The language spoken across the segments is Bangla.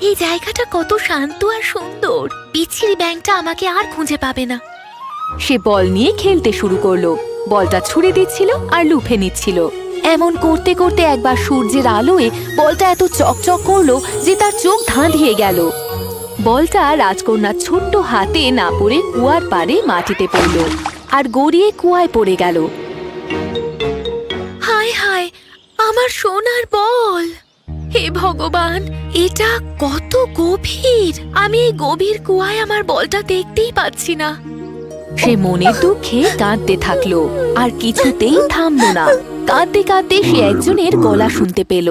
এই জায়গাটা কত শান্ত আর সুন্দর। বিচ্ছিরি ব্যাঙটা আমাকে আর খুঁজে পাবে না। সে বল নিয়ে খেলতে শুরু করলো। বলটা ছুঁড়ে দিচ্ছিল আর লুফে নিচ্ছিল। এমন করতে করতে একবার সূর্যের আলোয় বলটা এত চকচক করলো যে তার চোখ ধাঁধিয়ে গেল। বলটা রাজকন্যার ছোট্ট হাতে না পড়ে কুয়ার পাড়ে মাটিতে পড়ল আর গড়িয়ে কুয়ায় পড়ে গেল। হায় হায়, আমার সোনার বল! হে ভগবান, এটা কত গভীর! আমি এই গভীর কুয়ায় আমার বলটা দেখতেই পাচ্ছি না। সে মনের দুঃখে কাঁদতে থাকলো আর কিছুতেই থামলো না। কাঁদতে কাঁদতে সে একজনের গলা শুনতে পেল।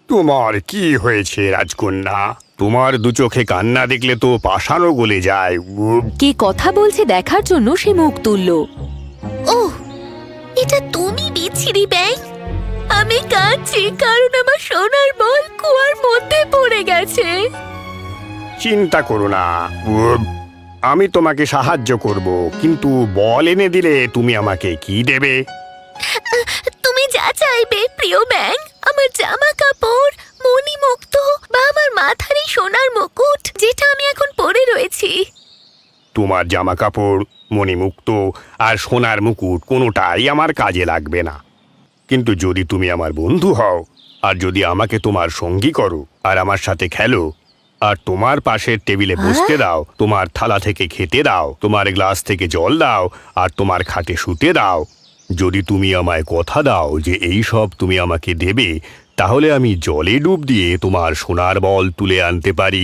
তোমার কি হয়েছে রাজকন্যা? তোমার দু চোখে কান্না দেখলে তো পাষাণও গলে যায়। কে কথা বলছে দেখার জন্য সে মুখ তুলল। ওহ, এটা তুমি বিচ্ছিরি ব্যাঙ! আমি কাঁদছি কারণ আমার সোনার বল কুয়ার মধ্যে পড়ে গেছে। চিন্তা করো না, আমি তোমাকে সাহায্য করব, কিন্তু বল এনে দিলে তুমি আমাকে কি দেবে? তুমি যা চাইবে প্রিয় ব্যাঙ। আমার জামা কাপড়, মণিমুক্ত বা আমার মাথার এই সোনার মুকুট, যেটা আমি এখন পরে রয়েছি। তোমার জামা কাপড়, মণিমুক্ত আর সোনার মুকুট কোনোটাই আমার কাজে লাগবে না। কিন্তু যদি তুমি আমার বন্ধু হও আর যদি আমাকে তোমার সঙ্গী করো আর আমার সাথে খেলো আর তোমার পাশের টেবিলে বসতে দাও, তোমার থালা থেকে খেতে দাও, তোমার গ্লাস থেকে জল দাও আর তোমার খাটে শুতে দাও, যদি তুমি আমায় কথা দাও যে এই সব তুমি আমাকে দেবে, তাহলে আমি জলে ডুব দিয়ে তোমার সোনার বল তুলে আনতে পারি।